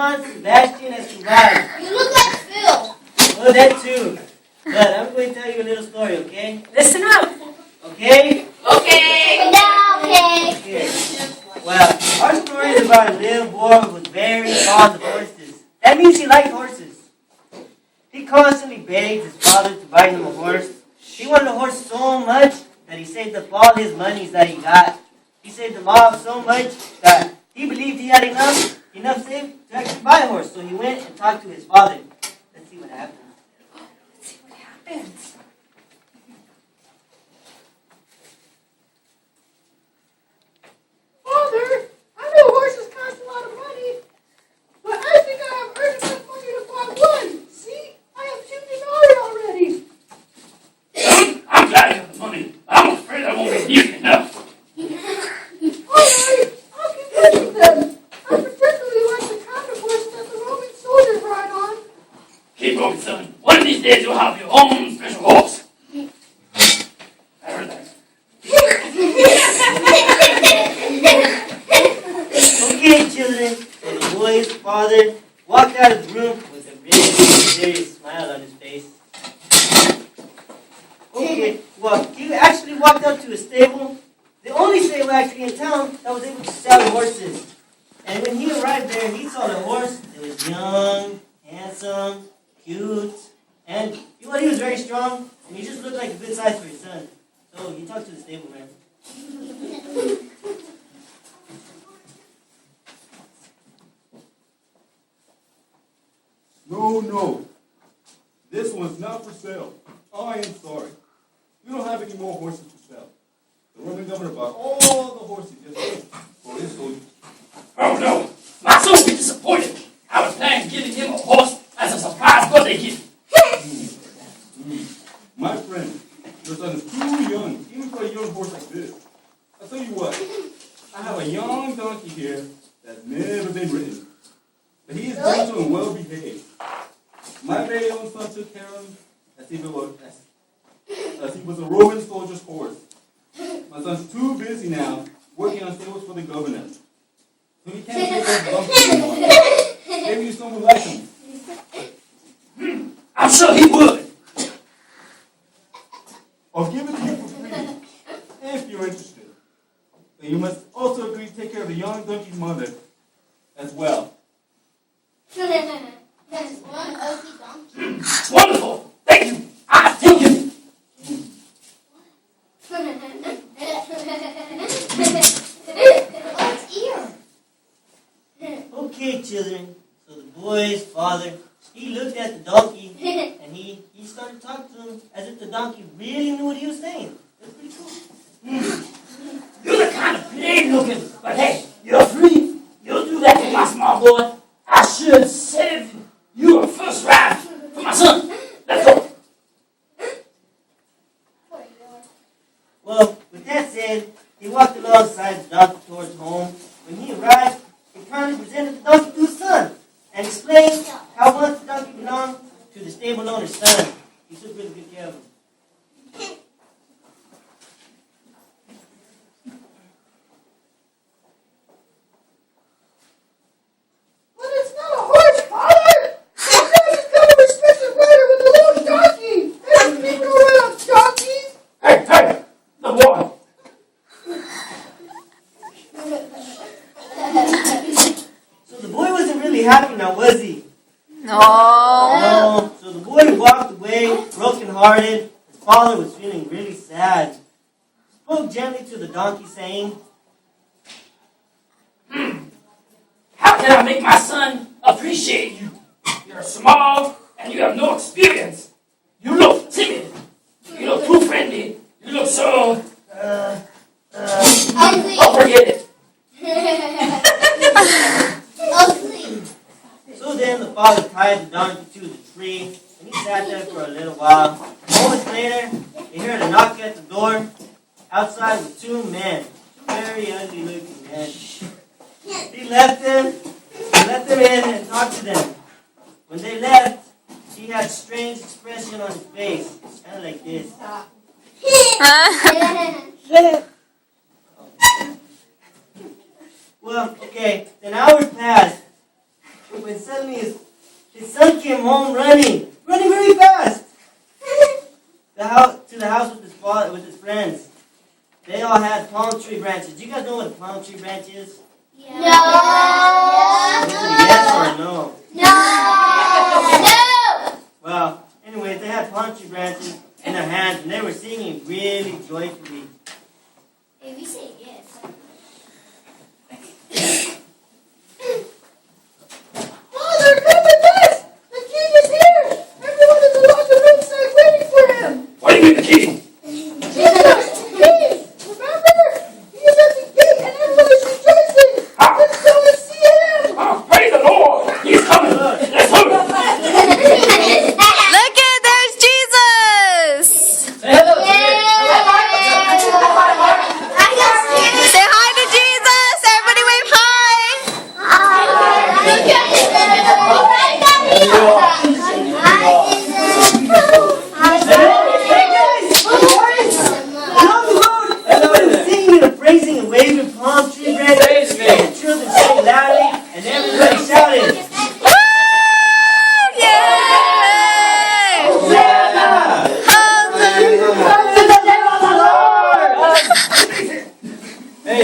Juan Sebastian Escobar. You look like Phil. Well, that too. But I'm going to tell you a little story, okay? Listen up. Okay? Okay. Yeah, okay. Okay. Well, our story is about a little boy who was very fond of horses. That means he liked horses. He constantly begged his father to buy him a horse. He wanted a horse so much that he saved up all his monies that he got. He saved them all so much that he believed he had enough saved to actually buy a horse. So he went and talked to his father. Let's see what happens. Let's see what happens. Father, I know horses cost a lot of money, but I think I have earned enough money to buy one. See, I have two denarii already. I'm glad you have the money. I'm afraid I won't be nearly enough. All right, I'll keep getting them. I particularly like the kind of horse that the Roman soldiers ride on. Keep going, son. One of these days you'll have your own special horse. I heard that. Okay, children. And the boy's father walked out of the room with a really serious smile on his face. Okay, well, he actually walked up to a stable, the only stable actually in town that was able to sell horses. And when he arrived there, he saw the horse that was young, handsome, cute, and he was very strong, and he just looked like a good size for his son. So he talked to the stable man. No. This one's not for sale. I am sorry. We don't have any more horses to sell. The Roman governor bought all the horses just for his soldiers. Oh no. My son will be disappointed. I was planning on giving him a horse as a surprise birthday gift. My friend, your son is too young, even for a young horse like this. I'll tell you what, I have a young donkey here that's never been ridden. But he is gentle and well behaved. My very own son took care of him as if he was a Roman soldier's horse. My son's too busy now working on stables for the governor. So he can't take care of the donkey anymore. Maybe someone like him. I'm sure he would. I'll give it to you for free, if you're interested. And you must also agree to take care of the young donkey's mother as well. That's one ugly donkey. It's wonderful. Thank you. I'll take it. Oh, its ear. Okay, children. So the boy's father, he looked at the donkey and he started talking to him as if the donkey really knew what he was saying. That's pretty cool. You're the kind of plain looking, but hey, you're free. You'll do that for my small boy. I should save you a first ride for my son. Let's go. Well, with that said, he walked alongside the donkey towards home. When he arrived, he kindly presented the donkey to his son and explained how once the donkey belonged to the stable owner's son. He took really good care of him. But it's not a horse, Father! It's just kind of expensive rider with a little donkey! There's people who ride on donkeys! Hey, the boy. So the boy wasn't really happy now, was he? No. No. So the boy walked away, broken-hearted. His father was feeling really sad. Spoke gently to the donkey, saying, How can I make my son appreciate you? You're small and you have no experience. You look timid. You look too friendly. You look so... Ugly. Oh, forget it. Ugly. So then the father tied the donkey to the tree, and he sat there for a little while. Moments later, he heard a knock at the door. Outside were two men, two very ugly-looking men. He let them in and talked to them. When they left, he had a strange expression on his face, kind of like this. Well, okay, then hours passed. when suddenly his son came home running very fast. To the house with his father, with his friends. They all had palm tree branches. Do you guys know what a palm tree branch is? No. Yes or no? No. Well, anyway, they had palm tree branches in their hands, and they were singing really joyfully. If you say yes. Father, come with us! The king is here! Everyone in the locker room side waiting for him! What do you mean the king? Jesus, the king! Remember? He is at the gate and everyone is rejoicing! Let's go and see him! Oh, praise the Lord! He's coming! Let's hurry! Look at, there's Jesus. Say hello! Say hi to Jesus. Everybody wave hi. Everybody was singing and praising and waving palm tree branches. And the children sang loudly, and everybody shouted, Woo! Yay! Hosanna! Hosanna! Hey,